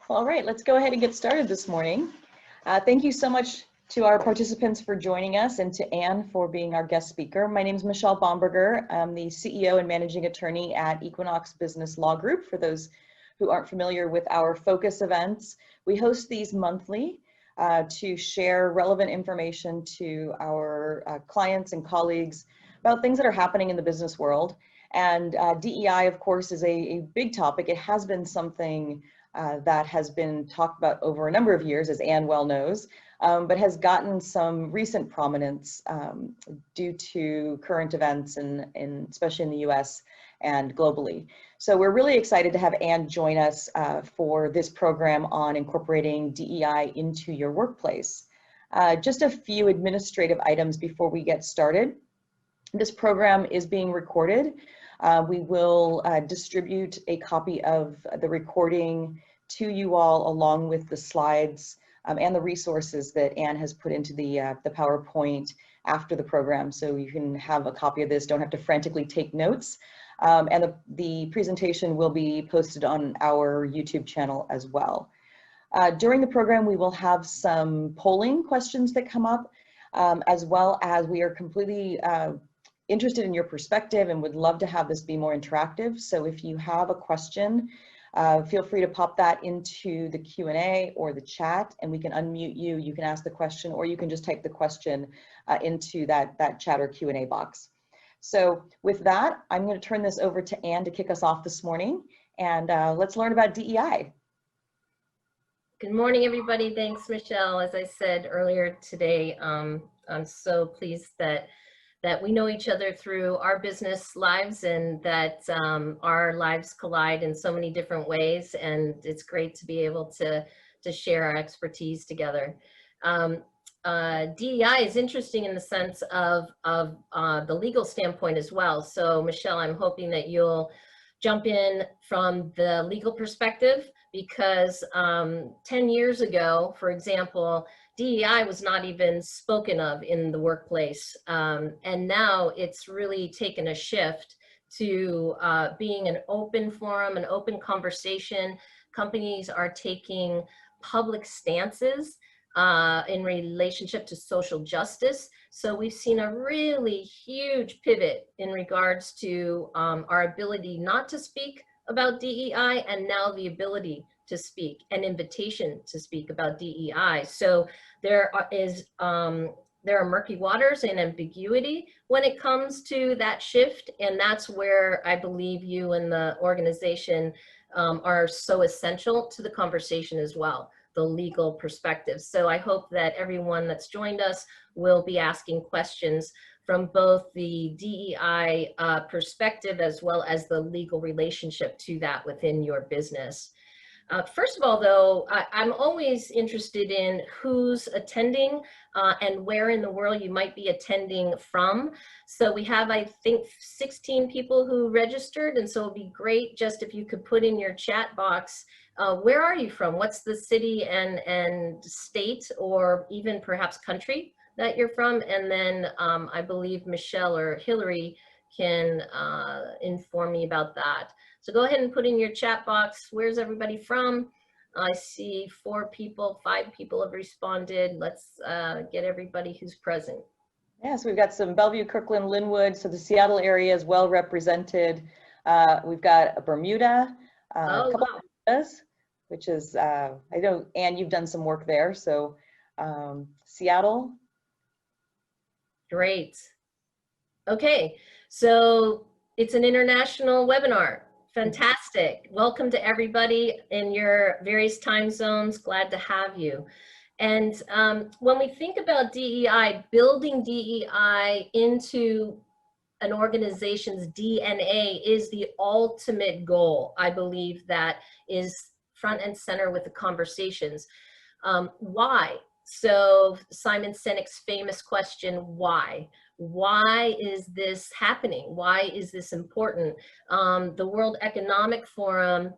All right, let's go ahead and get started this morning. Thank you so much to our participants for joining us and to Anne for being our guest speaker. My name is Michelle Bomberger. I'm the CEO and managing attorney at Equinox Business Law Group. For those who aren't familiar with our focus events, we host these monthly to share relevant information to our clients and colleagues about things that are happening in the business world. And DEI, of course, is a big topic. It has been something that has been talked about over a number of years, as Anne well knows, but has gotten some recent prominence due to current events, especially in the US and globally. So we're really excited to have Anne join us for this program on incorporating DEI into your workplace. Just a few administrative items before we get started. This program is being recorded. We will distribute a copy of the recording to you all along with the slides and the resources that Anne has put into the PowerPoint after the program. So you can have a copy of this, don't have to frantically take notes. And the presentation will be posted on our YouTube channel as well. During the program, we will have some polling questions that come up, as well as we are completely interested in your perspective and would love to have this be more interactive. So if you have a question, feel free to pop that into the Q&A or the chat and we can unmute you. You can ask the question or you can just type the question into that chat or Q&A box. So with that, I'm going to turn this over to Anne to kick us off this morning, and let's learn about DEI. Good morning, everybody. Thanks, Michelle. As I said earlier today, I'm so pleased that we know each other through our business lives and that our lives collide in so many different ways. And it's great to be able to share our expertise together. DEI is interesting in the sense of the legal standpoint as well. So Michelle, I'm hoping that you'll jump in from the legal perspective because 10 years ago, for example, DEI was not even spoken of in the workplace. And now it's really taken a shift to being an open forum, an open conversation. Companies are taking public stances in relationship to social justice. So we've seen a really huge pivot in regards to our ability not to speak about DEI and now the ability to speak, an invitation to speak about DEI. So there are murky waters and ambiguity when it comes to that shift. And that's where I believe you and the organization are so essential to the conversation as well, the legal perspective. So I hope that everyone that's joined us will be asking questions from both the DEI perspective as well as the legal relationship to that within your business. First of all, though, I'm always interested in who's attending and where in the world you might be attending from. So we have, I think, 16 people who registered, and so it'd be great just if you could put in your chat box, where are you from? What's the city and state or even perhaps country that you're from? And then I believe Michelle or Hillary can inform me about that. So go ahead and put in your chat box, where's everybody from? I see 4 people, 5 people have responded. Let's get everybody who's present. Yeah, so we've got some Bellevue, Kirkland, Linwood, so the Seattle area is well represented. We've got Bermuda, a couple of Bermudas, which is, I know, Anne, you've done some work there, so Seattle. Great. Okay, so it's an international webinar. Fantastic. Welcome to everybody in your various time zones. Glad to have you. And when we think about DEI, building DEI into an organization's DNA is the ultimate goal. I believe that is front and center with the conversations. Why? So Simon Sinek's famous question, why? Why is this happening? Why is this important? The World Economic Forum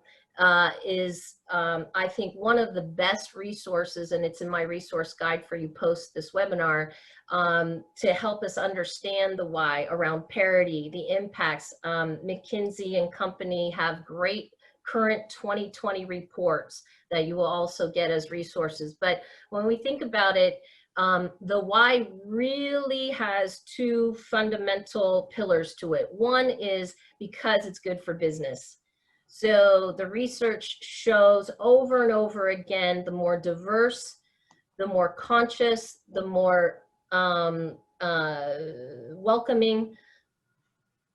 is, I think, one of the best resources, and it's in my resource guide for you post this webinar, to help us understand the why around parity, the impacts. McKinsey and company have great current 2020 reports that you will also get as resources. But when we think about it, the why really has two fundamental pillars to it. One is because it's good for business. So the research shows over and over again, the more diverse, the more conscious, the more welcoming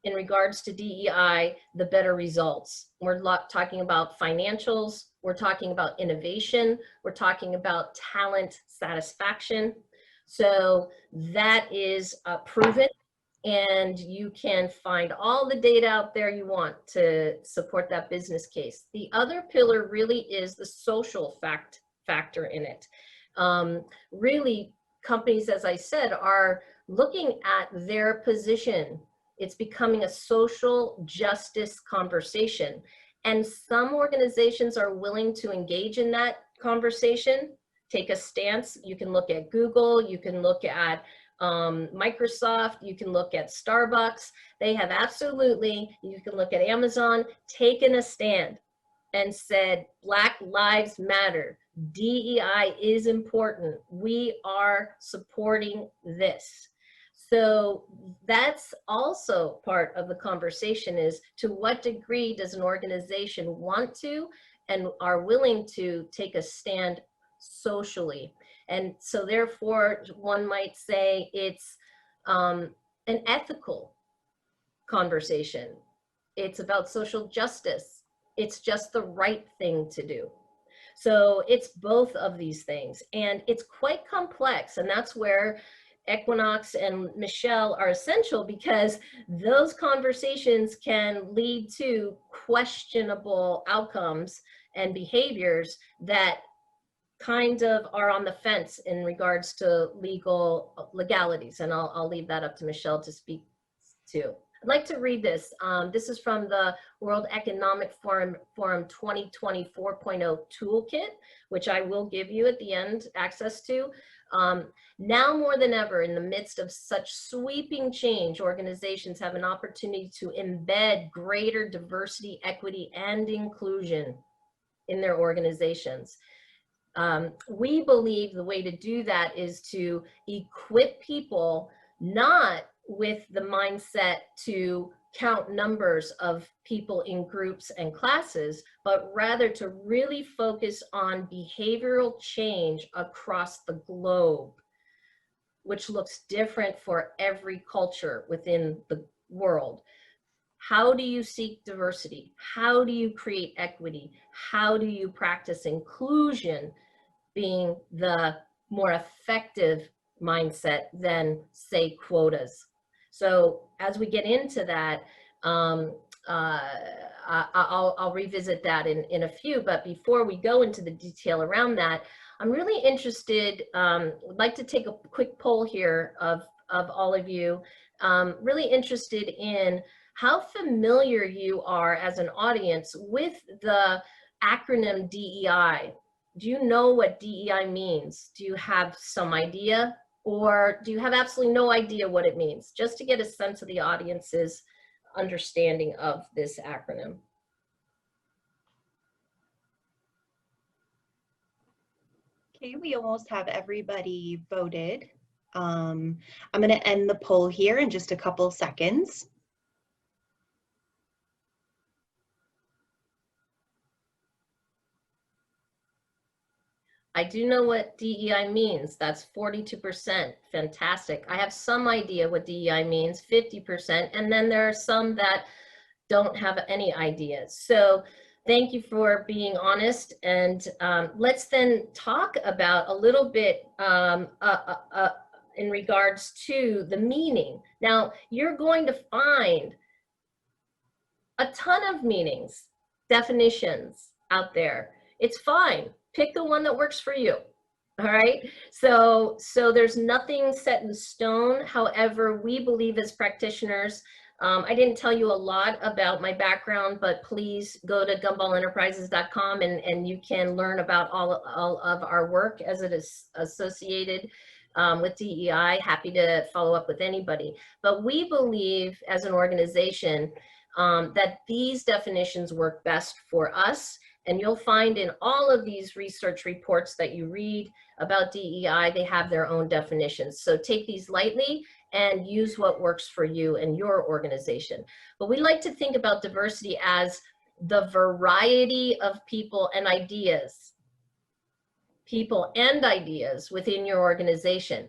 in regards to DEI, the better results. We're talking about financials, we're talking about innovation, we're talking about talent satisfaction. So that is proven, and you can find all the data out there you want to support that business case. The other pillar really is the social factor in it. Really, companies, as I said, are looking at their position. It's becoming a social justice conversation. And some organizations are willing to engage in that conversation, take a stance. You can look at Google, you can look at Microsoft, you can look at Starbucks. They have absolutely, you can look at Amazon, taken a stand and said, Black Lives Matter. DEI is important. We are supporting this. So that's also part of the conversation, is to what degree does an organization want to and are willing to take a stand socially. And so therefore, one might say it's an ethical conversation. It's about social justice. It's just the right thing to do. So it's both of these things, and it's quite complex, and that's where Equinox and Michelle are essential, because those conversations can lead to questionable outcomes and behaviors that kind of are on the fence in regards to legalities, and I'll leave that up to Michelle to speak to. I'd like to read this. This is from the World Economic Forum 2020 4.0 Toolkit, which I will give you at the end access to. Now more than ever, in the midst of such sweeping change, organizations have an opportunity to embed greater diversity, equity, and inclusion in their organizations. We believe the way to do that is to equip people, not with the mindset to count numbers of people in groups and classes, but rather to really focus on behavioral change across the globe, which looks different for every culture within the world. How do you seek diversity? How do you create equity? How do you practice inclusion, being the more effective mindset than, say, quotas? So as we get into that, I'll revisit that in a few, but before we go into the detail around that, I'm really interested, would like to take a quick poll here of all of you, really interested in how familiar you are as an audience with the acronym DEI. Do you know what DEI means? Do you have some idea? Or do you have absolutely no idea what it means? Just to get a sense of the audience's understanding of this acronym. Okay, we almost have everybody voted. I'm going to end the poll here in just a couple seconds. I do know what DEI means. That's 42%. Fantastic. I have some idea what DEI means, 50%. And then there are some that don't have any idea. So thank you for being honest. And let's then talk about a little bit in regards to the meaning. Now, you're going to find a ton of meanings, definitions out there. It's fine. Pick the one that works for you. All right. So there's nothing set in stone. However, we believe as practitioners, I didn't tell you a lot about my background, but please go to gumballenterprises.com and you can learn about all of our work as it is associated with DEI. Happy to follow up with anybody. But we believe as an organization, that these definitions work best for us. And you'll find in all of these research reports that you read about DEI, they have their own definitions. So take these lightly and use what works for you and your organization. But we like to think about diversity as the variety of people and ideas within your organization.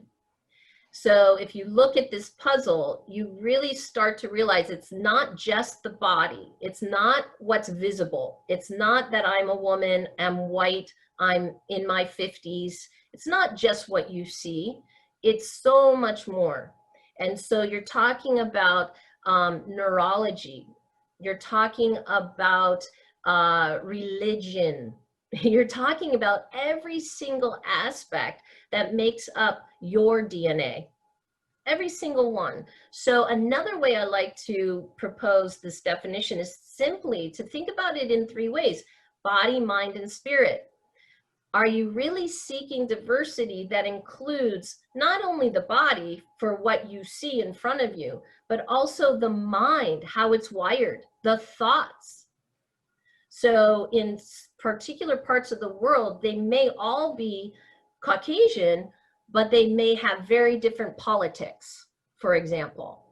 So if you look at this puzzle, you really start to realize it's not just the body. It's not what's visible. It's not that I'm a woman, I'm white, I'm in my 50s. It's not just what you see. It's so much more. And so you're talking about neurology. You're talking about religion. You're talking about every single aspect that makes up your DNA, every single one. So another way I like to propose this definition is simply to think about it in 3 ways: body, mind, and spirit. Are you really seeking diversity that includes not only the body for what you see in front of you, but also the mind, how it's wired, the thoughts? So in particular parts of the world, they may all be Caucasian, but they may have very different politics, for example.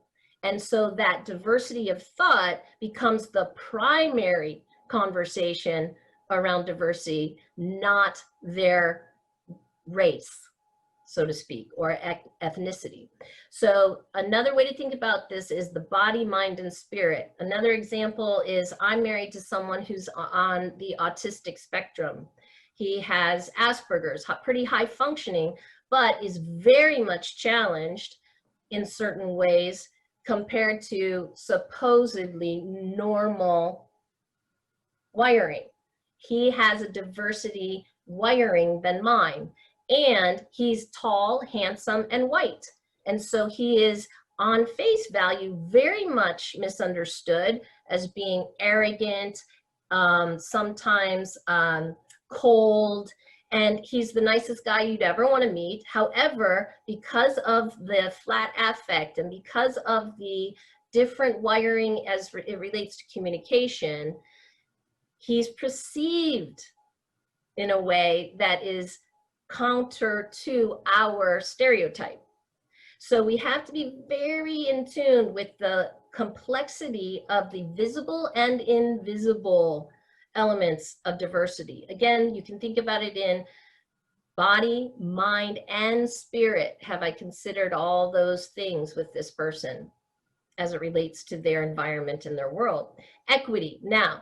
And so that diversity of thought becomes the primary conversation around diversity, not their race, so to speak, or ethnicity. So another way to think about this is the body, mind, and spirit. Another example is I'm married to someone who's on the autistic spectrum. He has Asperger's, pretty high functioning, but is very much challenged in certain ways compared to supposedly normal wiring. He has a diversity wiring than mine. And he's tall, handsome, and white. And so he is on face value very much misunderstood as being arrogant, sometimes cold, and he's the nicest guy you'd ever want to meet. However, because of the flat affect and because of the different wiring as it relates to communication, he's perceived in a way that is counter to our stereotype. So we have to be very in tune with the complexity of the visible and invisible elements of diversity. Again, you can think about it in body, mind, and spirit. Have I considered all those things with this person as it relates to their environment and their world? Equity. Now,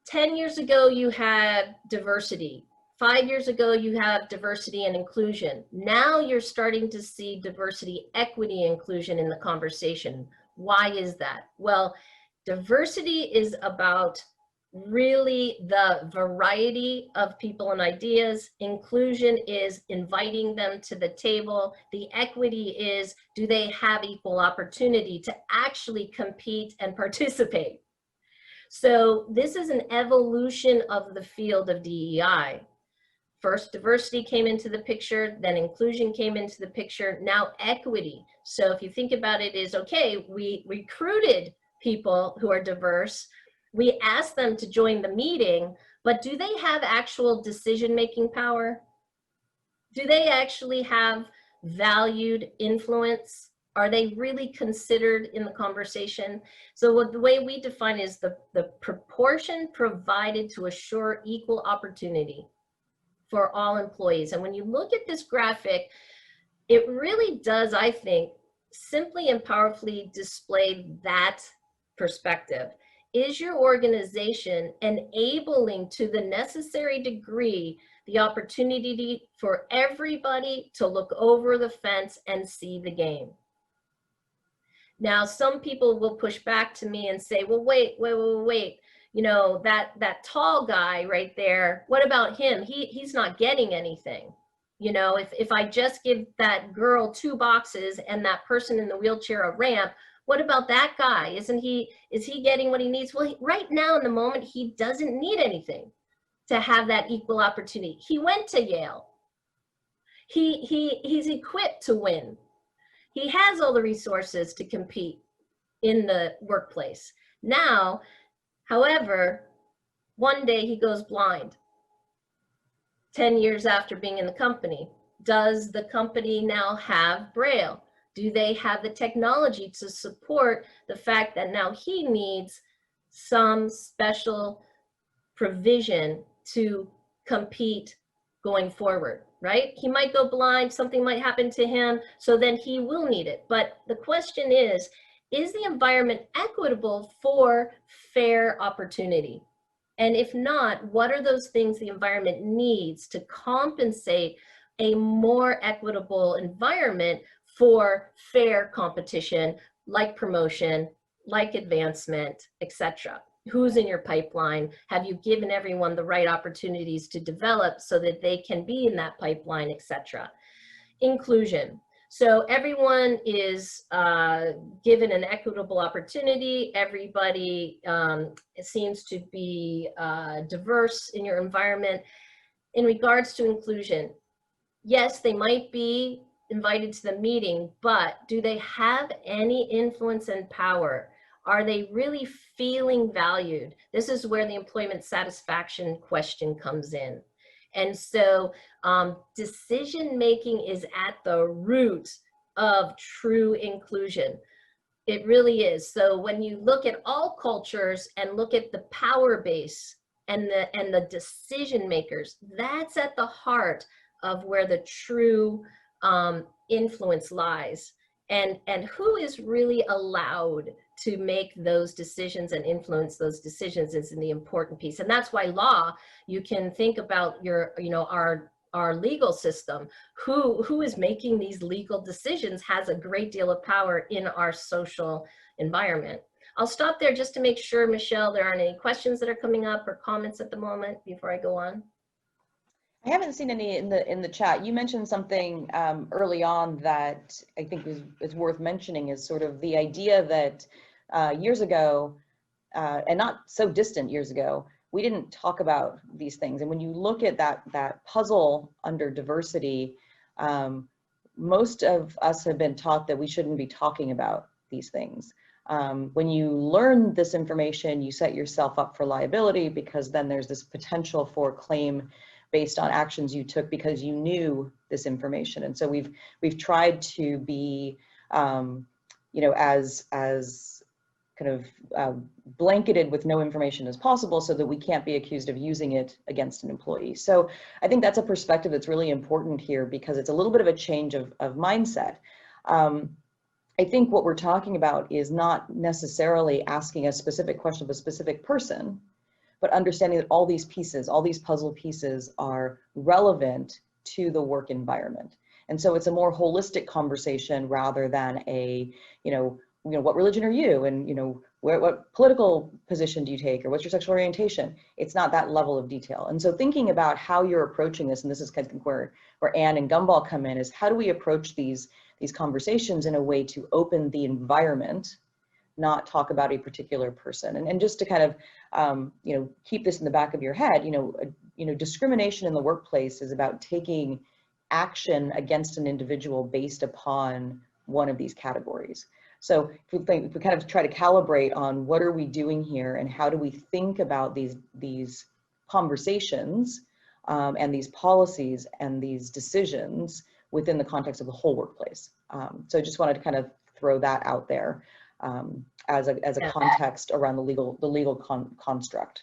10 years ago, you had diversity. 5 years ago, you have diversity and inclusion. Now you're starting to see diversity, equity, inclusion in the conversation. Why is that? Well, diversity is about really the variety of people and ideas. Inclusion is inviting them to the table. The equity is, do they have equal opportunity to actually compete and participate? So this is an evolution of the field of DEI. First, diversity came into the picture, then inclusion came into the picture, now equity. So if you think about it is, okay, we recruited people who are diverse, we asked them to join the meeting, but do they have actual decision-making power? Do they actually have valued influence? Are they really considered in the conversation? So the way we define is the proportion provided to assure equal opportunity for all employees. And when you look at this graphic, it really does, I think, simply and powerfully display that perspective. Is your organization enabling to the necessary degree the opportunity for everybody to look over the fence and see the game? Now, some people will push back to me and say, well, wait. You know, that tall guy right there, what about him? He's not getting anything. You know, if I just give that girl 2 boxes and that person in the wheelchair a ramp, what about that guy? Is he getting what he needs? Well, right now in the moment, he doesn't need anything to have that equal opportunity. He went to Yale. He's equipped to win. He has all the resources to compete. in the workplace. Now, however, one day he goes blind, 10 years after being in the company. Does the company now have Braille? Do they have the technology to support the fact that now he needs some special provision to compete going forward, right? He might go blind, something might happen to him, so then he will need it. But the question is the environment equitable for fair opportunity? And if not, what are those things the environment needs to compensate a more equitable environment for fair competition, like promotion, like advancement, etc.? Who's in your pipeline? Have you given everyone the right opportunities to develop so that they can be in that pipeline, etc.? Inclusion. So everyone is given an equitable opportunity. Everybody seems to be diverse in your environment. In regards to inclusion, yes, they might be invited to the meeting, but do they have any influence and power? Are they really feeling valued? This is where the employment satisfaction question comes in. And so decision-making is at the root of true inclusion. It really is. So when you look at all cultures and look at the power base and the decision makers, that's at the heart of where the true influence lies. And who is really allowed to make those decisions and influence those decisions is the important piece. And that's why law, you can think about your, our legal system. Who is making these legal decisions has a great deal of power in our social environment. I'll stop there just to make sure, Michelle, there aren't any questions that are coming up or comments at the moment before I go on. I haven't seen any in the chat. You mentioned something early on that I think is worth mentioning, is sort of the idea that years ago, and not so distant years ago, we didn't talk about these things. And when you look at that puzzle under diversity, most of us have been taught that we shouldn't be talking about these things. When you learn this information, you set yourself up for liability, because then there's this potential for claim based on actions you took because you knew this information. And so we've tried to be, as kind of blanketed with no information as possible, so that we can't be accused of using it against an employee. So I think that's a perspective that's really important here, because it's a little bit of a change of mindset. I think what we're talking about is not necessarily asking a specific question of a specific person, but understanding that all these pieces, all these puzzle pieces are relevant to the work environment. And so it's a more holistic conversation rather than a, what religion are you? And, what political position do you take? Or what's your sexual orientation? It's not that level of detail. And so thinking about how you're approaching this, and this is kind of where Anne and Gumball come in, is how do we approach these conversations in a way to open the environment, not talk about a particular person. And just to kind of, keep this in the back of your head, discrimination in the workplace is about taking action against an individual based upon one of these categories. So if we kind of try to calibrate on what are we doing here and how do we think about these conversations and these policies and these decisions within the context of the whole workplace. So I just wanted to kind of throw that out there. As a context around the legal construct.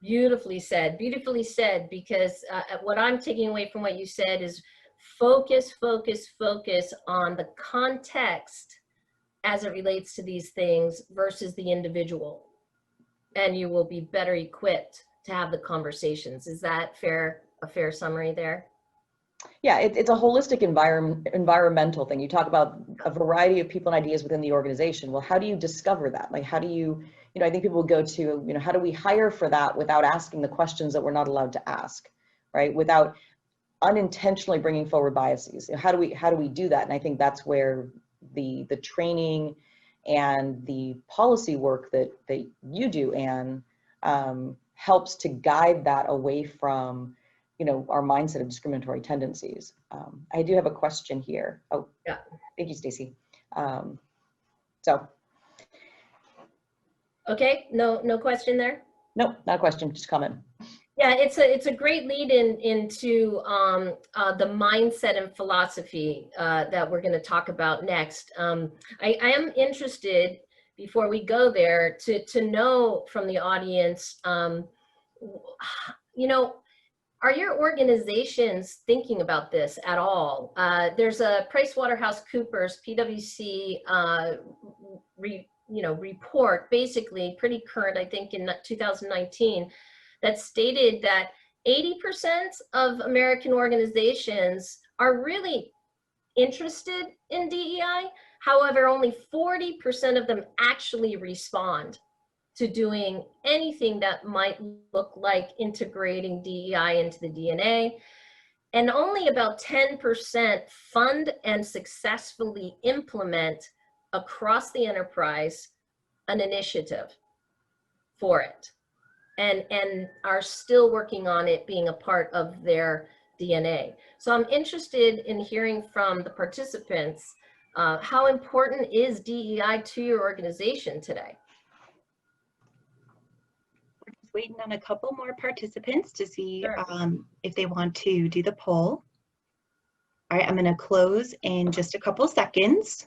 Beautifully said, because what I'm taking away from what you said is focus on the context as it relates to these things versus the individual, and you will be better equipped to have the conversations. Is that a fair summary there? Yeah, it's a holistic environmental thing. You talk about a variety of people and ideas within the organization. Well, how do you discover that? Like, how do you, I think people go to, how do we hire for that without asking the questions that we're not allowed to ask, right? Without unintentionally bringing forward biases. How do we do that? And I think that's where the training and the policy work that you do, Anne, helps to guide that away from our mindset of discriminatory tendencies. I do have a question here. Oh, yeah. Thank you, Stacy. So Okay, no question there? Nope, not a question, just comment. Yeah, it's a great lead into the mindset and philosophy that we're going to talk about next. I am interested, before we go there, to know from the audience, you know, are your organizations thinking about this at all? There's a PricewaterhouseCoopers PwC report, basically pretty current, I think in 2019, that stated that 80% of American organizations are really interested in DEI. However, only 40% of them actually respond to doing anything that might look like integrating DEI into the DNA. And only about 10% fund and successfully implement across the enterprise an initiative for it, and are still working on it being a part of their DNA. So I'm interested in hearing from the participants, how important is DEI to your organization today? We're just waiting on a couple more participants to see Sure. if they want to do the poll. All right, I'm going to close in just a couple seconds.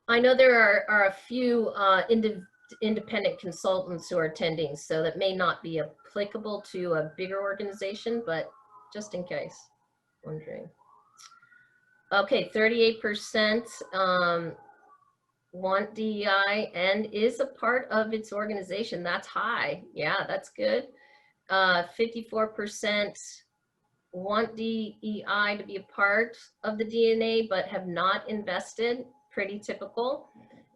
I know there are a few independent consultants who are attending, so that may not be applicable to a bigger organization, but just in case, wondering. Okay, 38% want DEI and is a part of its organization. That's high. Yeah, that's good. 54% want DEI to be a part of the DNA, but have not invested. Pretty typical.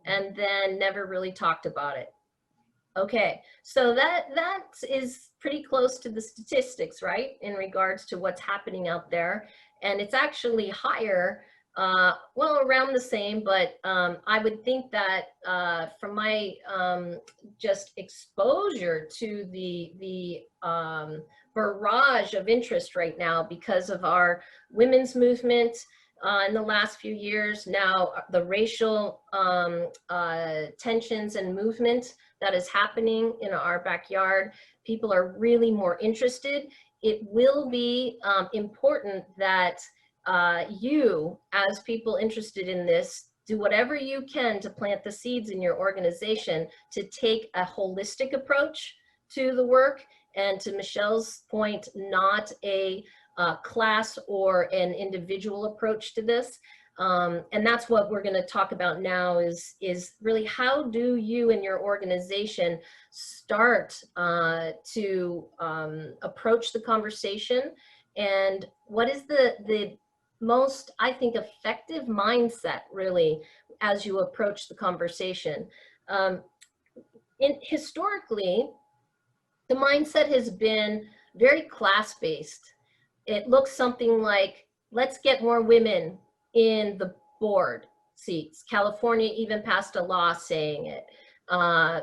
And then never really talked about it. Okay, so that is pretty close to the statistics, right, in regards to what's happening out there. And it's actually higher, well, around the same, but I would think that from my just exposure to the barrage of interest right now because of our women's movement in the last few years, now the racial tensions and movement that is happening in our backyard, people are really more interested. It will be important that you, as people interested in this, do whatever you can to plant the seeds in your organization to take a holistic approach to the work, and to Michelle's point, not a class or an individual approach to this. And that's what we're going to talk about now is really how do you and your organization start to approach the conversation, and what is the most, I think, effective mindset really as you approach the conversation. Historically, the mindset has been very class-based. It looks something like, let's get more women in the board seats. California even passed a law saying it.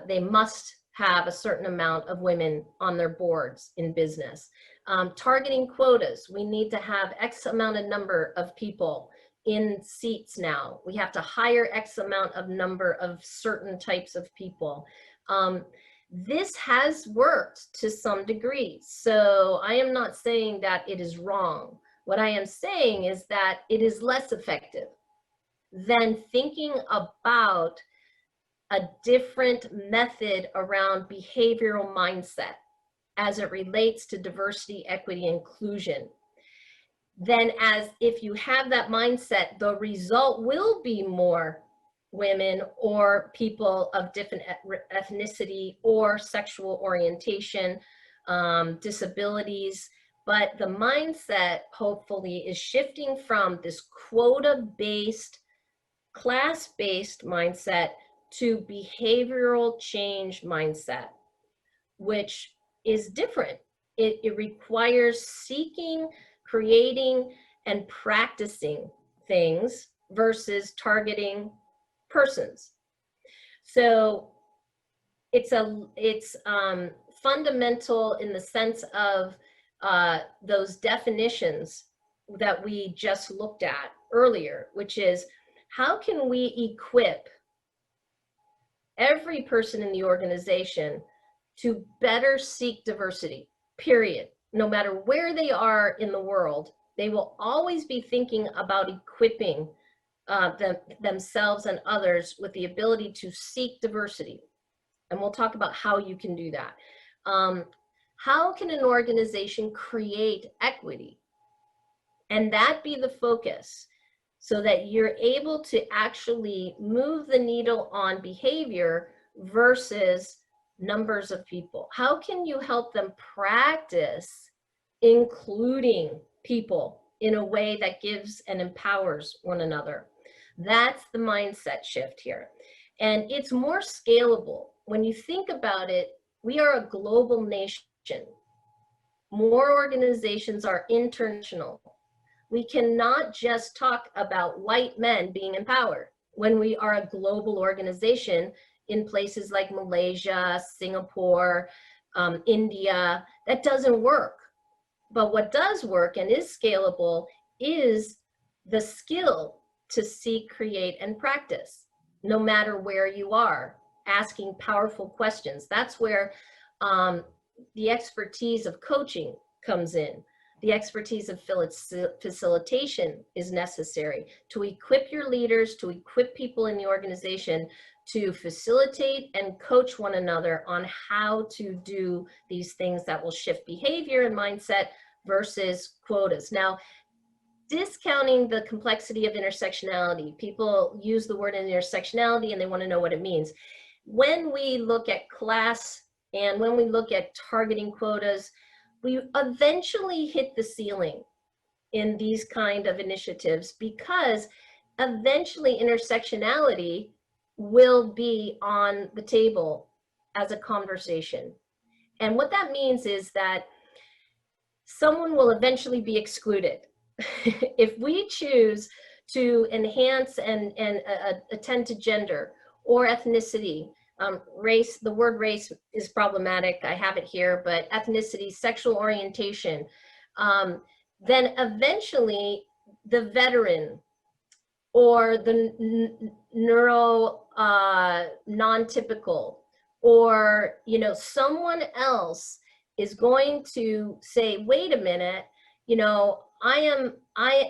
They must have a certain amount of women on their boards in business. Targeting quotas, we need to have X amount of number of people in seats now. We have to hire X amount of number of certain types of people. This has worked to some degree. So I am not saying that it is wrong. What I am saying is that it is less effective than thinking about a different method around behavioral mindset as it relates to diversity, equity, inclusion. Then, as if you have that mindset, the result will be more women or people of different ethnicity or sexual orientation, disabilities. But the mindset, hopefully, is shifting from this quota-based, class-based mindset to behavioral change mindset, which is different. It requires seeking, creating, and practicing things versus targeting persons. So it's fundamental in the sense of those definitions that we just looked at earlier, which is how can we equip every person in the organization to better seek diversity, period. No matter where they are in the world, they will always be thinking about equipping themselves and others with the ability to seek diversity. And we'll talk about how you can do that. How can an organization create equity? And that be the focus, so that you're able to actually move the needle on behavior versus numbers of people. How can you help them practice including people in a way that gives and empowers one another? That's the mindset shift here. And it's more scalable. When you think about it, we are a global nation. More organizations are international. We cannot just talk about white men being empowered when we are a global organization in places like Malaysia, Singapore, India. That doesn't work. But what does work and is scalable is the skill to seek, create, and practice, no matter where you are, asking powerful questions. That's where the expertise of coaching comes in. The expertise of facilitation is necessary to equip your leaders, to equip people in the organization to facilitate and coach one another on how to do these things that will shift behavior and mindset versus quotas. Now, discounting the complexity of intersectionality, people use the word intersectionality and they want to know what it means. When we look at class and when we look at targeting quotas, we eventually hit the ceiling in these kind of initiatives, because eventually intersectionality will be on the table as a conversation. And what that means is that someone will eventually be excluded. If we choose to enhance and attend to gender or ethnicity, race, the word race is problematic, I have it here, but ethnicity, sexual orientation, then eventually the veteran or the neuro non-typical, or someone else is going to say, wait a minute, I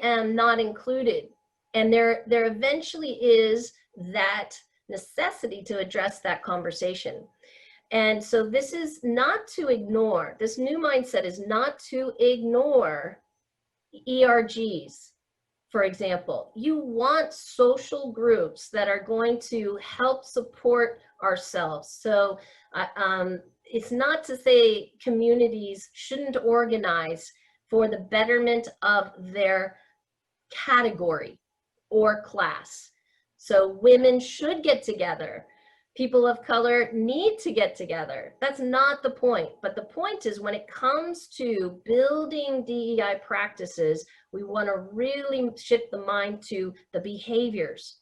am not included. And there eventually is that necessity to address that conversation. And so this is not to ignore, this new mindset is not to ignore ERGs, for example. You want social groups that are going to help support ourselves. So it's not to say communities shouldn't organize for the betterment of their category or class. So women should get together. People of color need to get together. That's not the point. But the point is, when it comes to building DEI practices, we want to really shift the mind to the behaviors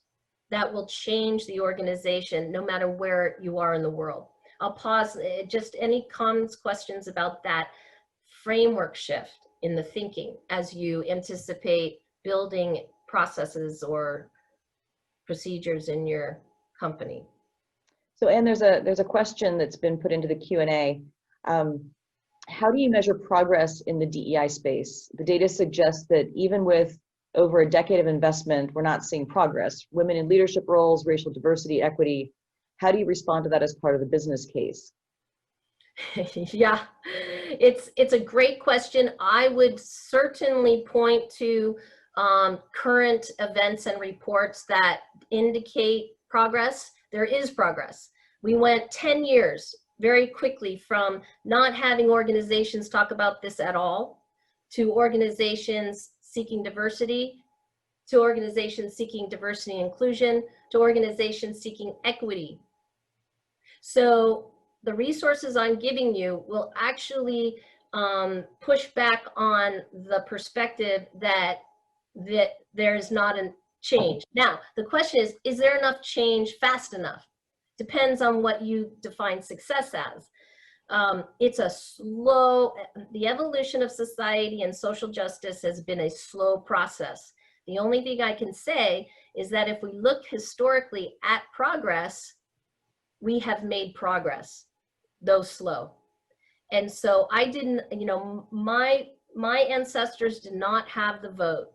that will change the organization no matter where you are in the world. I'll pause. Just any comments, questions about that framework shift in the thinking as you anticipate building processes or procedures in your company? So, Anne, there's a question that's been put into the Q&A. How do you measure progress in the DEI space? The data suggests that even with over a decade of investment, we're not seeing progress. Women in leadership roles, racial diversity, equity. How do you respond to that as part of the business case? Yeah, it's a great question. I would certainly point to current events and reports that indicate progress. There is progress. We went 10 years very quickly from not having organizations talk about this at all, to organizations seeking diversity, to organizations seeking diversity and inclusion, to organizations seeking equity. So the resources I'm giving you will actually push back on the perspective that there is not a change. Now, the question is there enough change fast enough? Depends on what you define success as. It's a slow, the evolution of society and social justice has been a slow process. The only thing I can say is that if we look historically at progress, we have made progress, though slow. And so I didn't, you know, my ancestors did not have the vote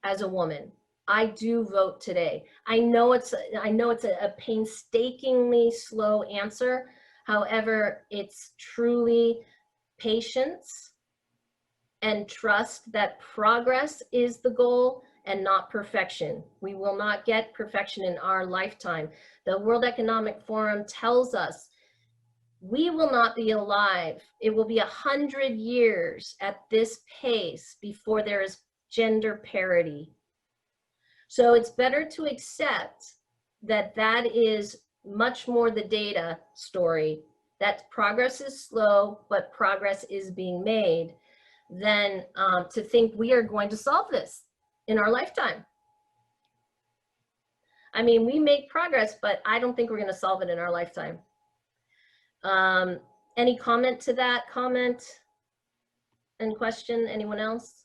as a woman. I do vote today. I know it's a painstakingly slow answer. However, it's truly patience and trust that progress is the goal and not perfection. We will not get perfection in our lifetime. The World Economic Forum tells us we will not be alive. It will be 100 years at this pace before there is gender parity. So it's better to accept that that is much more the data story, that progress is slow, but progress is being made, than to think we are going to solve this in our lifetime. I mean, we make progress, but I don't think we're going to solve it in our lifetime. Any comment to that comment and question? Anyone else?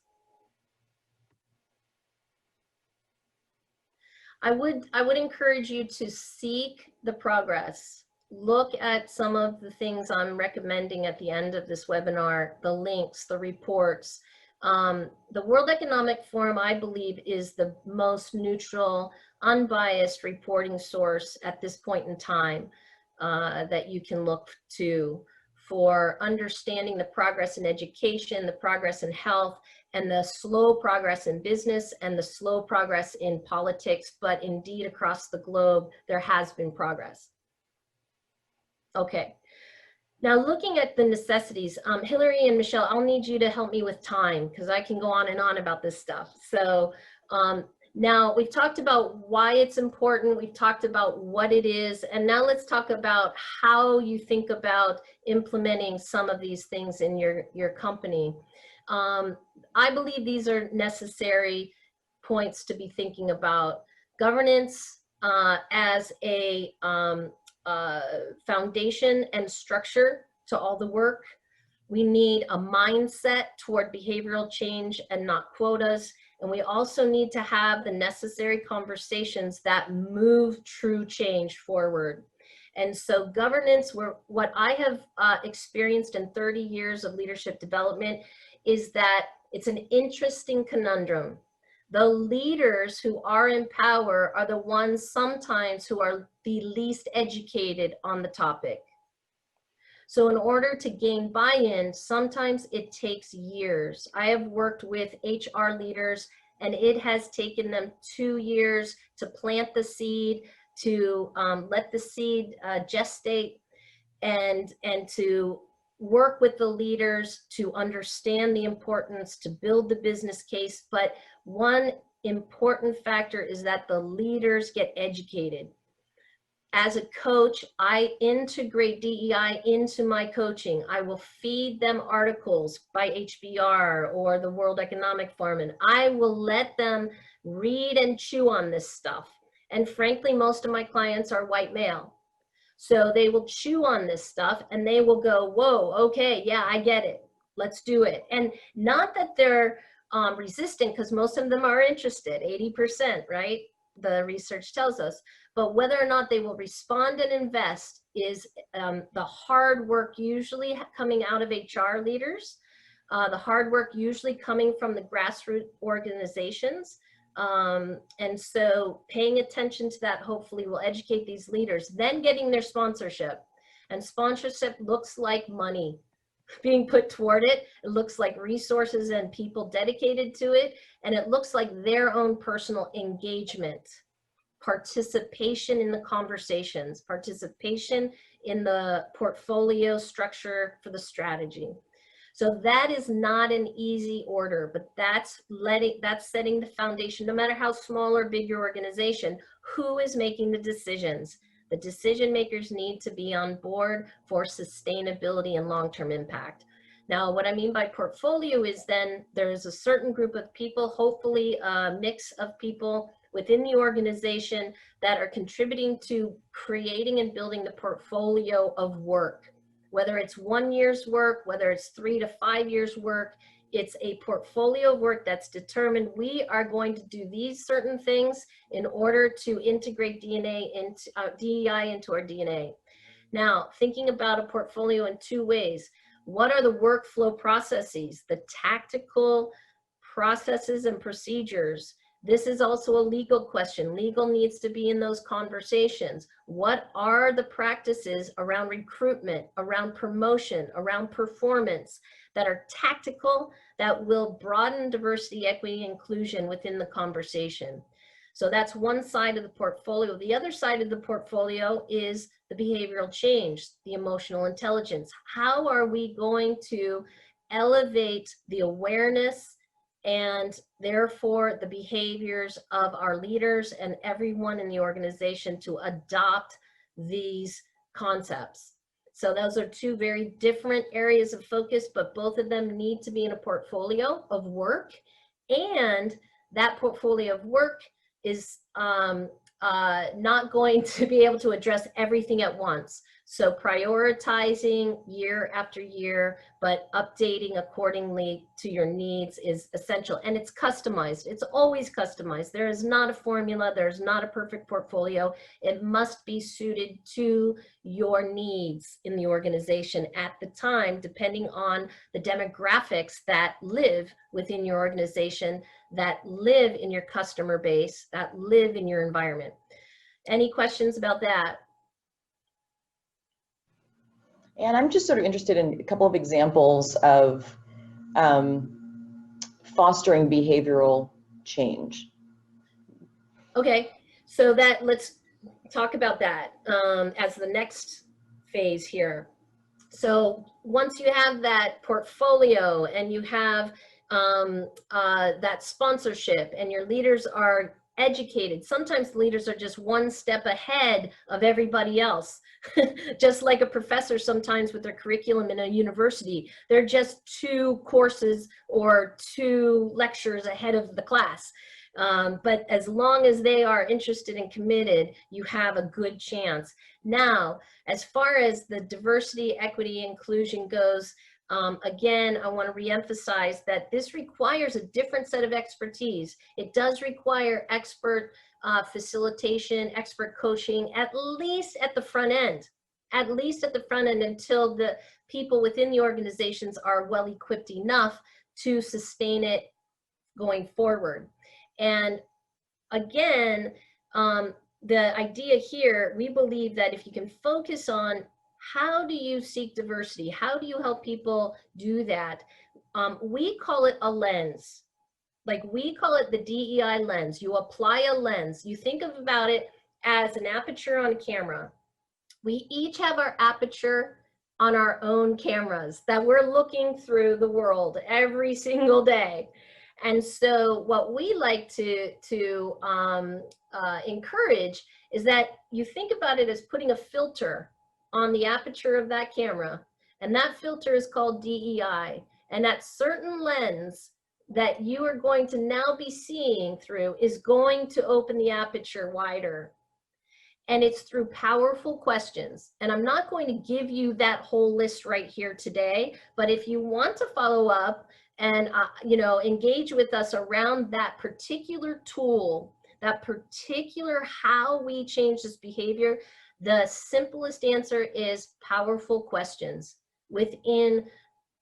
I would encourage you to seek the progress. Look at some of the things I'm recommending at the end of this webinar, the links, the reports. The World Economic Forum, I believe, is the most neutral, unbiased reporting source at this point in time that you can look to for understanding the progress in education, the progress in health, and the slow progress in business and the slow progress in politics, but indeed across the globe, there has been progress. Okay, now looking at the necessities, Hillary and Michelle, I'll need you to help me with time because I can go on and on about this stuff. So now we've talked about why it's important, we've talked about what it is, and now let's talk about how you think about implementing some of these things in your company. I believe these are necessary points to be thinking about. Governance as a foundation and structure to all the work. We need a mindset toward behavioral change and not quotas. And we also need to have the necessary conversations that move true change forward. And so governance, what I have experienced in 30 years of leadership development is that it's an interesting conundrum. The leaders who are in power are the ones sometimes who are the least educated on the topic. So in order to gain buy-in, sometimes it takes years. I have worked with HR leaders and it has taken them 2 years to plant the seed, to let the seed gestate, and to work with the leaders to understand the importance, to build the business case. But one important factor is that the leaders get educated. As a coach, I integrate DEI into my coaching. I will feed them articles by HBR or the World Economic Forum, and I will let them read and chew on this stuff. And frankly, most of my clients are white male. So they will chew on this stuff and they will go, whoa, okay, yeah, I get it. Let's do it. And not that they're resistant, because most of them are interested, 80%, right? The research tells us. But whether or not they will respond and invest is the hard work usually coming out of HR leaders, the hard work usually coming from the grassroots organizations. And so paying attention to that hopefully will educate these leaders, then getting their sponsorship. And sponsorship looks like money being put toward it. It looks like resources and people dedicated to it. And it looks like their own personal engagement, participation in the conversations, participation in the portfolio structure for the strategy. So that is not an easy order, but that's setting the foundation, no matter how small or big your organization, who is making the decisions. The decision makers need to be on board for sustainability and long-term impact. Now, what I mean by portfolio is then there's a certain group of people, hopefully a mix of people within the organization that are contributing to creating and building the portfolio of work. Whether it's 1 year's work, whether it's 3 to 5 years work, it's a portfolio of work that's determined. We are going to do these certain things in order to integrate DEI into our DNA. Now, thinking about a portfolio in two ways. What are the workflow processes, the tactical processes and procedures? This is also a legal question. Legal needs to be in those conversations. What are the practices around recruitment, around promotion, around performance that are tactical, that will broaden diversity, equity, and inclusion within the conversation? So that's one side of the portfolio. The other side of the portfolio is the behavioral change, the emotional intelligence. How are we going to elevate the awareness and therefore the behaviors of our leaders and everyone in the organization to adopt these concepts? So those are two very different areas of focus, but both of them need to be in a portfolio of work. And that portfolio of work is not going to be able to address everything at once. So prioritizing year after year, but updating accordingly to your needs is essential. And it's customized. It's always customized. There is not a formula. There's not a perfect portfolio. It must be suited to your needs in the organization at the time, depending on the demographics that live within your organization, that live in your customer base, that live in your environment. Any questions about that? And I'm just sort of interested in a couple of examples of fostering behavioral change. Okay, so let's talk about that as the next phase here. So once you have that portfolio and you have that sponsorship and your leaders are educated, sometimes leaders are just one step ahead of everybody else. Just like a professor sometimes with their curriculum in a university, they're just 2 courses or 2 lectures ahead of the class. But as long as they are interested and committed, you have a good chance. Now, as far as the diversity, equity, inclusion goes, again, I want to reemphasize that this requires a different set of expertise. It does require expert facilitation, expert coaching, at least at the front end. At least at the front end, until the people within the organizations are well equipped enough to sustain it going forward. And again, the idea here, we believe that if you can focus on how do you seek diversity, how do you help people do that, we call it a lens. Like, we call it the DEI lens. You apply a lens. You think about it as an aperture on a camera. We each have our aperture on our own cameras that we're looking through the world every single day. And so what we like to encourage is that you think about it as putting a filter on the aperture of that camera. And that filter is called DEI. And that certain lens that you are going to now be seeing through is going to open the aperture wider. And it's through powerful questions. And I'm not going to give you that whole list right here today, but if you want to follow up and engage with us around that particular tool, that particular how we change this behavior, the simplest answer is powerful questions within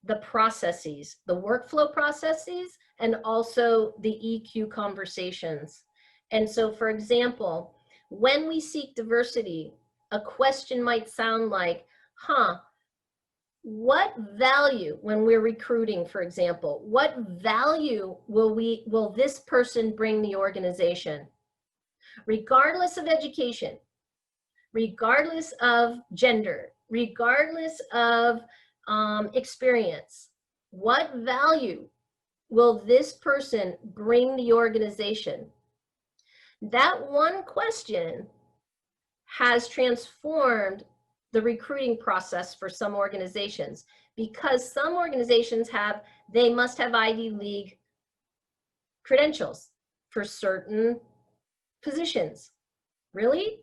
the processes, the workflow processes, and also the EQ conversations. And so, for example, when we seek diversity, a question might sound like, what value, when we're recruiting, for example, what value will this person bring the organization? Regardless of education, regardless of gender, regardless of experience, what value will this person bring the organization? That one question has transformed the recruiting process for some organizations, because some organizations they must have Ivy League credentials for certain positions. Really?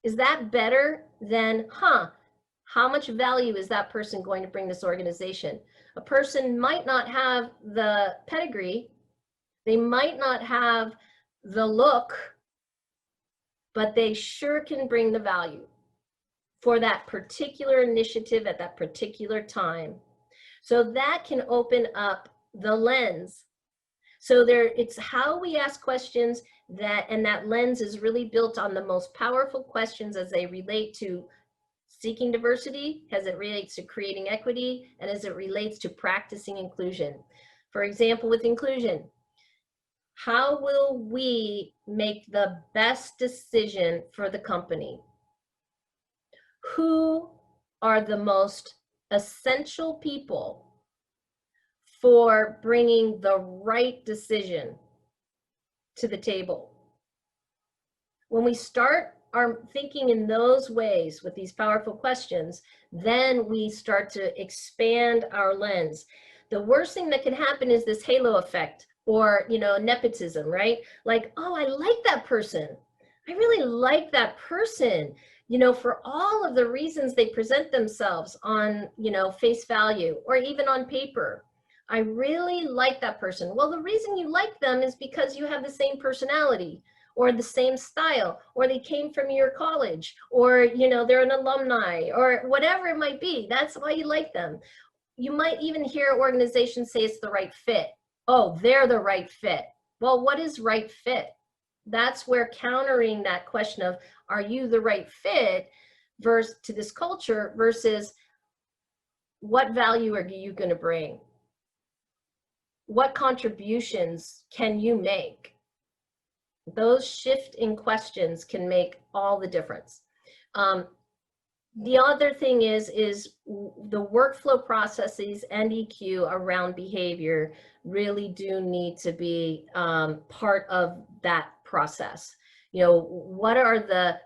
Is that better than, how much value is that person going to bring this organization? A person might not have the pedigree, they might not have the look, but they sure can bring the value. for that particular initiative at that particular time. So that can open up the lens. So it's how we ask questions and that lens is really built on the most powerful questions as they relate to seeking diversity, as it relates to creating equity, and as it relates to practicing inclusion. For example, with inclusion, how will we make the best decision for the company? Who are the most essential people for bringing the right decision to the table? When we start our thinking in those ways with these powerful questions, then we start to expand our lens. The worst thing that can happen is this halo effect, or nepotism, right? Like, oh, I like that person. I really like that person, for all of the reasons they present themselves on, face value or even on paper. I really like that person. Well, the reason you like them is because you have the same personality or the same style, or they came from your college, or they're an alumni, or whatever it might be. That's why you like them. You might even hear organizations say it's the right fit. Oh, they're the right fit. Well, what is right fit? That's where countering that question of, are you the right fit versus to this culture versus what value are you going to bring? What contributions can you make? Those shift in questions can make all the difference. The other thing is the workflow processes and EQ around behavior really do need to be part of that process. What are the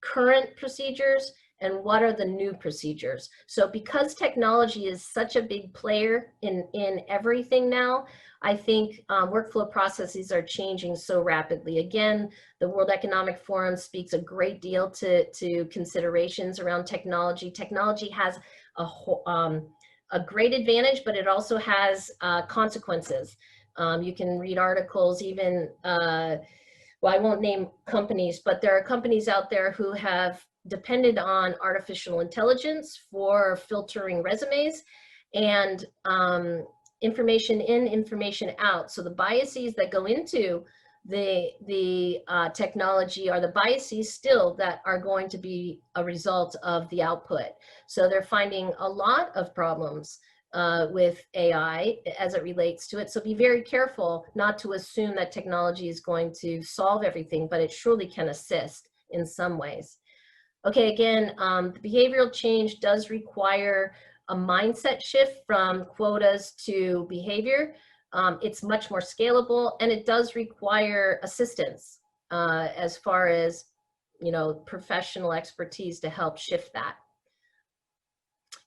current procedures and what are the new procedures? So because technology is such a big player in everything now, I think workflow processes are changing so rapidly. Again, the World Economic Forum speaks a great deal to considerations around technology. Technology has a great advantage, but it also has consequences. You can read articles even, well, I won't name companies, but there are companies out there who have depended on artificial intelligence for filtering resumes and information in, information out. So the biases that go into the technology are the biases still that are going to be a result of the output. So they're finding a lot of problems with AI as it relates to it. So be very careful not to assume that technology is going to solve everything, but it surely can assist in some ways. Okay, again, the behavioral change does require a mindset shift from quotas to behavior. It's much more scalable, and it does require assistance as far as, professional expertise to help shift that.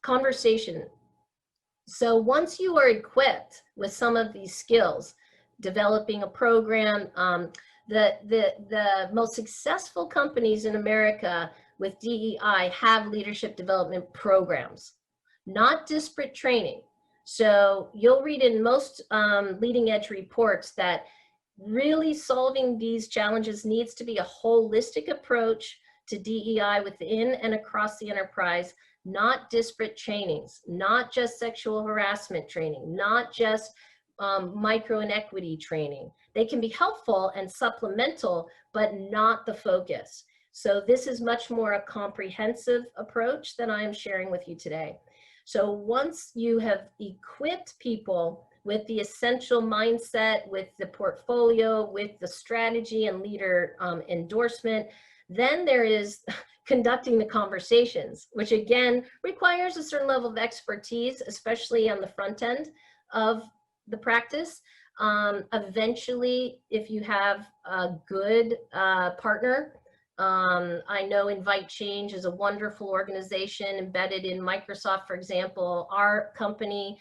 Conversation. So once you are equipped with some of these skills, developing a program, the most successful companies in America with DEI have leadership development programs, not disparate training. So you'll read in most leading edge reports that really solving these challenges needs to be a holistic approach to DEI within and across the enterprise, not disparate trainings, not just sexual harassment training, not just micro inequity training. They can be helpful and supplemental, but not the focus. So this is much more a comprehensive approach that I am sharing with you today. So once you have equipped people with the essential mindset, with the portfolio, with the strategy and leader endorsement, then there is conducting the conversations, which again requires a certain level of expertise, especially on the front end of the practice. Eventually, if you have a good partner, I know Invite Change is a wonderful organization embedded in Microsoft, for example. Our company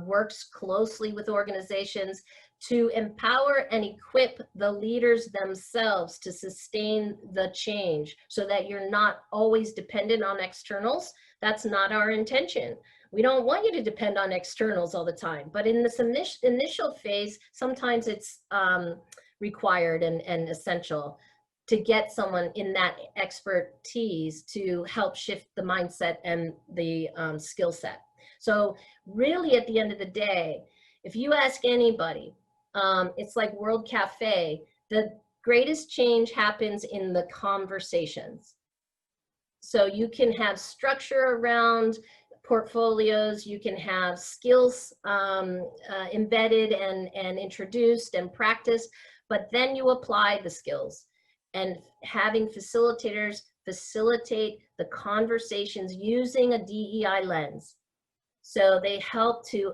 works closely with organizations to empower and equip the leaders themselves to sustain the change so that you're not always dependent on externals. That's not our intention. We don't want you to depend on externals all the time, but in this initial phase, sometimes it's required and essential. to get someone in that expertise to help shift the mindset and the skill set. So really at the end of the day, if you ask anybody, it's like World Cafe, the greatest change happens in the conversations. So you can have structure around portfolios, you can have skills embedded and introduced and practiced, but then you apply the skills, and having facilitators facilitate the conversations using a DEI lens. So they help to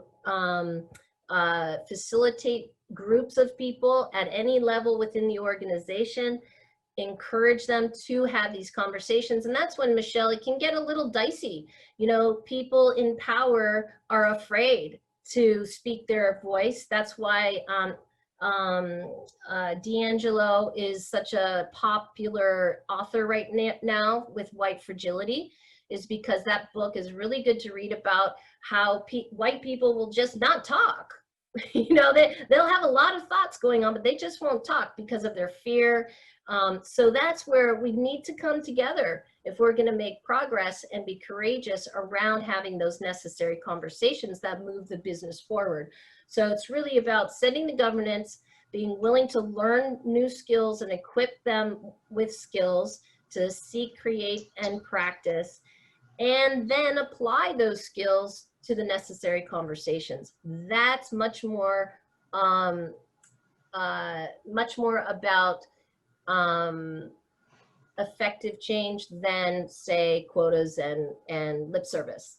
facilitate groups of people at any level within the organization, encourage them to have these conversations. And that's when, Michelle, it can get a little dicey. You know, people in power are afraid to speak their voice. That's why D'Angelo is such a popular author right now with White Fragility, is because that book is really good to read about how white people will just not talk. You know, they'll have a lot of thoughts going on, but they just won't talk because of their fear. So that's where we need to come together if we're going to make progress and be courageous around having those necessary conversations that move the business forward. So it's really about setting the governance, being willing to learn new skills and equip them with skills to seek, create, and practice, and then apply those skills to the necessary conversations. That's much more about effective change than, say, quotas and lip service.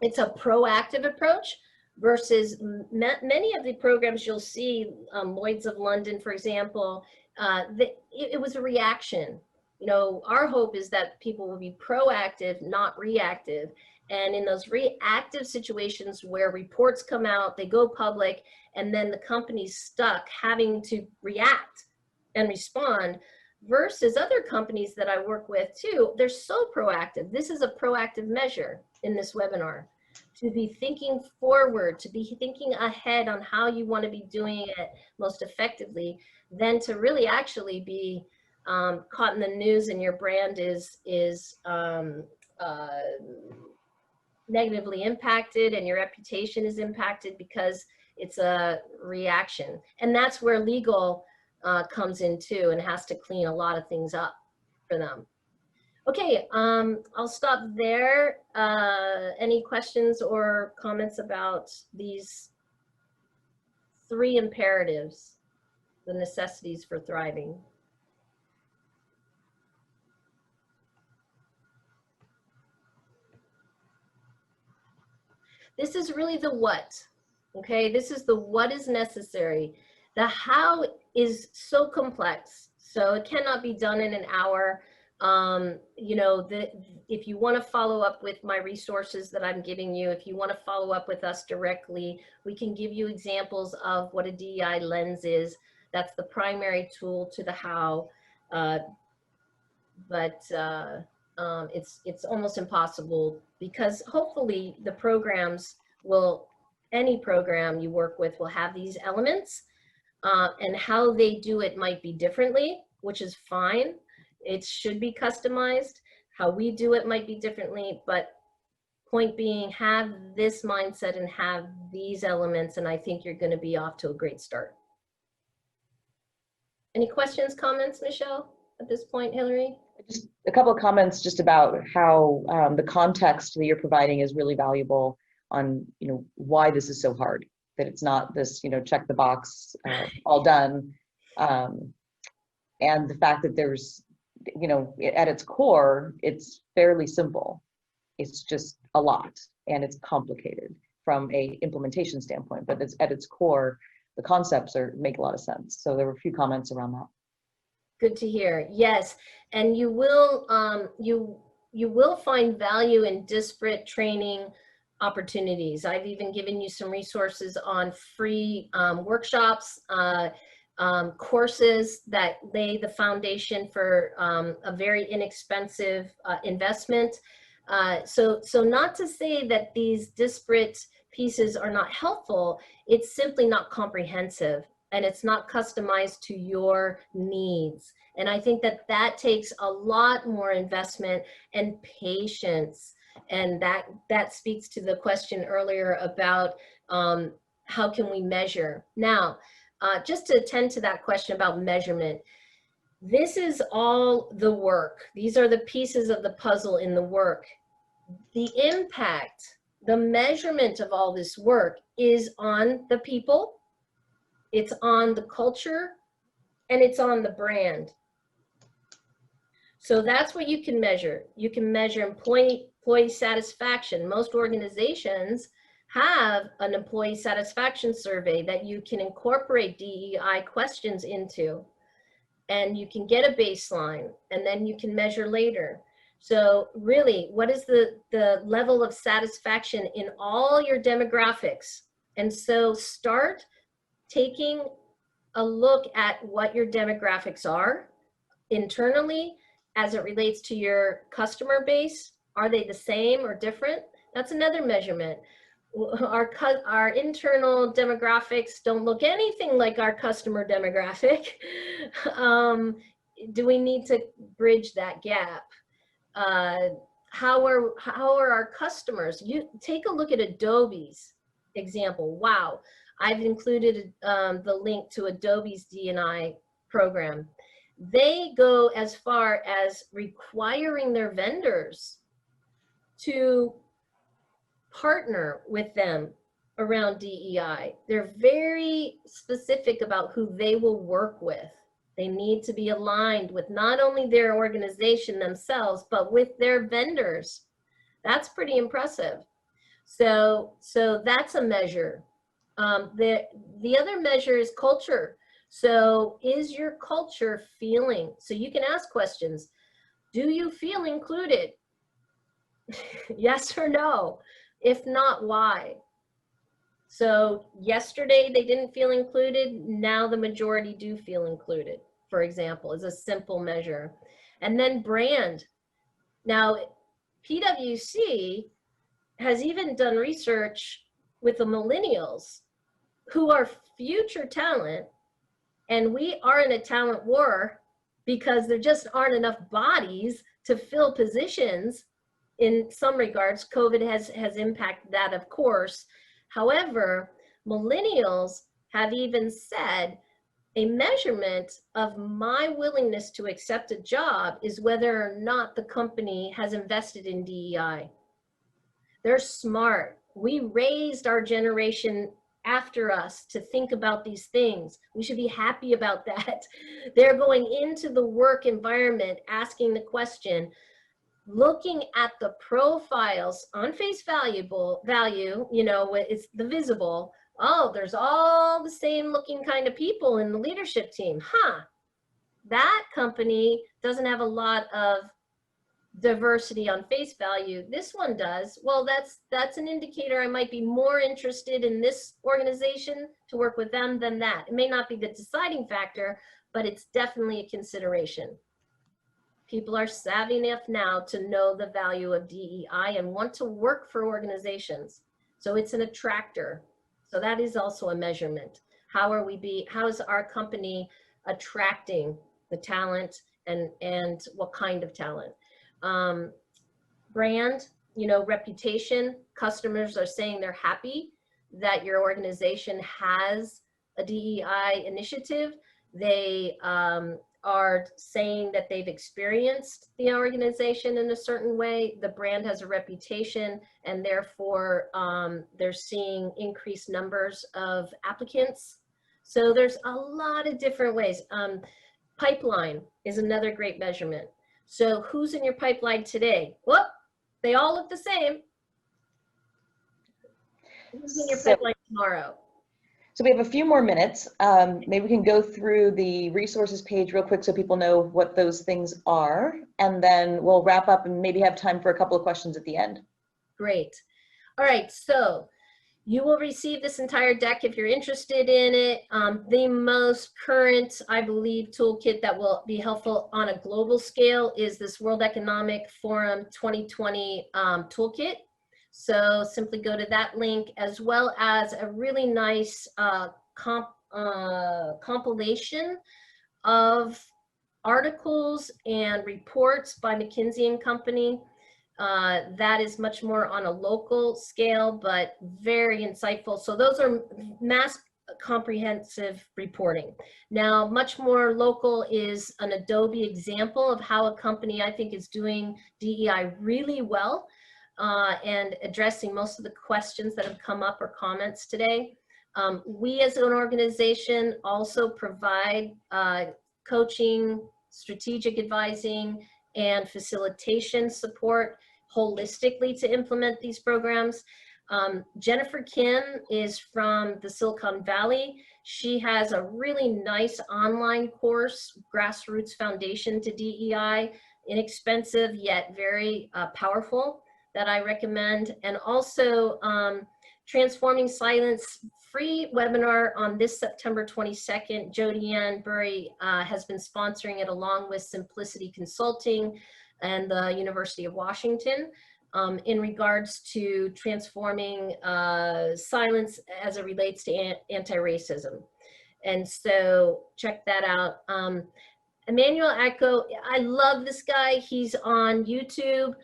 It's a proactive approach versus many of the programs you'll see, Lloyd's of London, for example, it was a reaction. You know, our hope is that people will be proactive, not reactive. And in those reactive situations where reports come out, they go public, and then the company's stuck having to react and respond, versus other companies that I work with too, they're so proactive. This is a proactive measure in this webinar, to be thinking forward, to be thinking ahead on how you want to be doing it most effectively, than to really actually be caught in the news and your brand is negatively impacted and your reputation is impacted because it's a reaction. And that's where legal comes in too, and has to clean a lot of things up for them. Okay, I'll stop there. Any questions or comments about these 3 imperatives, the necessities for thriving? This is really the what, okay? This is the what is necessary. The how is so complex, so it cannot be done in an hour. You know, if you want to follow up with my resources that I'm giving you, if you want to follow up with us directly, we can give you examples of what a DEI lens is. That's the primary tool to the how, but it's almost impossible, because hopefully the programs will, any program you work with will have these elements, and how they do it might be differently, which is fine. It should be customized. How we do it might be differently, but point being, have this mindset and have these elements, and I think you're going to be off to a great start. Any questions, comments, Michelle, at this point? Hillary? Just a couple of comments just about how the context that you're providing is really valuable on, you know, why this is so hard, that it's not this, you know, check the box, all done. And the fact that there's, you know, at its core, it's fairly simple. It's just a lot, and it's complicated from a implementation standpoint, but it's at its core, the concepts make a lot of sense. So there were a few comments around that. Good to hear. Yes, and you will you will find value in disparate training opportunities. I've even given you some resources on free workshops, courses that lay the foundation for a very inexpensive investment. So not to say that these disparate pieces are not helpful, it's simply not comprehensive. and it's not customized to your needs. And I think that that takes a lot more investment and patience. And that speaks to the question earlier about how can we measure. Now, just to attend to that question about measurement, this is all the work. These are the pieces of the puzzle in the work. The impact, the measurement of all this work is on the people, it's on the culture, and it's on the brand. So that's what you can measure. You can measure employee satisfaction. Most organizations have an employee satisfaction survey that you can incorporate DEI questions into, and you can get a baseline, and then you can measure later. So really, what is the level of satisfaction in all your demographics? And so start taking a look at what your demographics are internally as it relates to your customer base. Are they the same or different? That's another measurement. Our internal demographics don't look anything like our customer demographic. Do we need to bridge that gap? How are our customers? You take a look at Adobe's example. Wow, I've included the link to Adobe's D&I program. They go as far as requiring their vendors to partner with them around DEI. They're very specific about who they will work with. They need to be aligned with not only their organization themselves, but with their vendors. That's pretty impressive. So that's a measure. The other measure is culture. So is your culture feeling? So you can ask questions. Do you feel included? Yes or no? If not, why? So yesterday they didn't feel included. Now the majority do feel included, for example, is a simple measure. And then brand. Now, PwC has even done research with the millennials who are future talent, and we are in a talent war because there just aren't enough bodies to fill positions. In some regards, COVID has impacted that, of course. However, millennials have even said a measurement of my willingness to accept a job is whether or not the company has invested in DEI. They're smart. We raised our generation after us to think about these things. We should be happy about that. They're going into the work environment asking the question, looking at the profiles on face value, you know, it's the visible. Oh, there's all the same looking kind of people in the leadership team. Huh, that company doesn't have a lot of diversity on face value. This one does. Well, that's an indicator I might be more interested in this organization to work with them than that. It may not be the deciding factor, but it's definitely a consideration. People are savvy enough now to know the value of DEI and want to work for organizations. So it's an attractor. So that is also a measurement. How is our company attracting the talent and what kind of talent? Brand, you know, reputation. Customers are saying they're happy that your organization has a DEI initiative. They are saying that they've experienced the organization in a certain way. The brand has a reputation, and therefore they're seeing increased numbers of applicants. So there's a lot of different ways. Pipeline is another great measurement. So who's in your pipeline today? Whoop, they all look the same. Who's in your pipeline tomorrow? So we have a few more minutes. Maybe we can go through the resources page real quick so people know what those things are, and then we'll wrap up and maybe have time for a couple of questions at the end. Great. All right, so you will receive this entire deck if you're interested in it. The most current, I believe, toolkit that will be helpful on a global scale is this World Economic Forum 2020 toolkit. So simply go to that link, as well as a really nice compilation of articles and reports by McKinsey and Company. That is much more on a local scale, but very insightful. So those are mass comprehensive reporting. Now, much more local is an Adobe example of how a company, I think, is doing DEI really well and addressing most of the questions that have come up or comments today. We as an organization also provide coaching, strategic advising, and facilitation support holistically to implement these programs. Jennifer Kim is from the Silicon Valley. She has a really nice online course, Grassroots Foundation to DEI, inexpensive yet very powerful, that I recommend. And also Transforming Silence free webinar on this September 22nd. Jody Ann Burry has been sponsoring it along with Simplicity Consulting and the University of Washington in regards to transforming silence as it relates to anti-racism. And so check that out. Emmanuel Echo, I love this guy. He's on YouTube.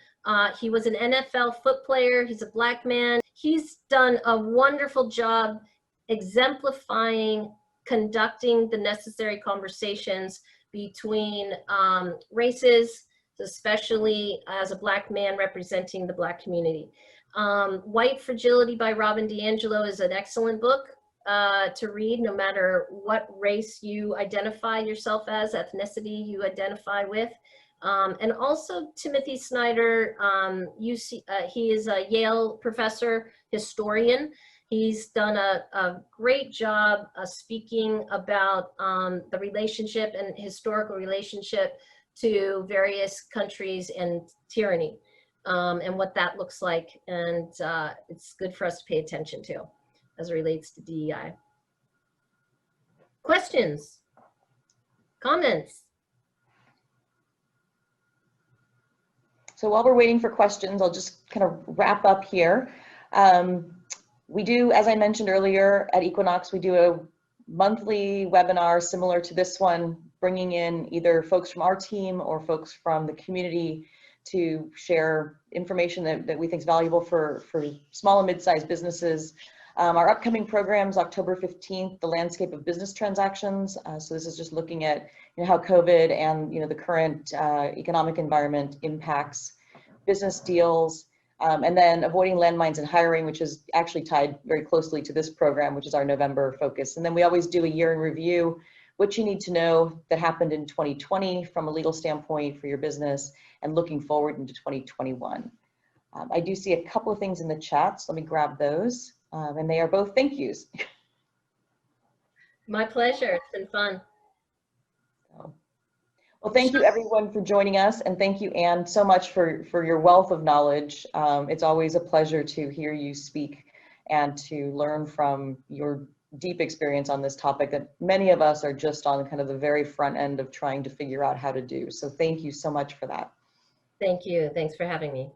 He was an NFL foot player. He's a Black man. He's done a wonderful job exemplifying, conducting the necessary conversations between races, especially as a Black man representing the Black community. White Fragility by Robin DiAngelo is an excellent book to read, no matter what race you identify yourself as, ethnicity you identify with. And also Timothy Snyder, he is a Yale professor, historian. He's done a great job speaking about the relationship and historical relationship to various countries and tyranny and what that looks like. And it's good for us to pay attention to as it relates to DEI. Questions? Comments? So while we're waiting for questions, I'll just kind of wrap up here. We do, as I mentioned earlier, at Equinox, we do a monthly webinar similar to this one, bringing in either folks from our team or folks from the community to share information that we think is valuable for small and mid-sized businesses. Our upcoming programs, October 15th, the landscape of business transactions. So this is just looking at how COVID and the current economic environment impacts business deals. And then avoiding landmines in hiring, which is actually tied very closely to this program, which is our November focus. And then we always do a year in review, what you need to know that happened in 2020 from a legal standpoint for your business and looking forward into 2021. I do see a couple of things in the chat, so let me grab those. And they are both thank yous. My pleasure, it's been fun. Well, thank you everyone for joining us, and thank you, Anne, so much for your wealth of knowledge. It's always a pleasure to hear you speak and to learn from your deep experience on this topic that many of us are just on kind of the very front end of trying to figure out how to do. So thank you so much for that. Thank you. Thanks for having me.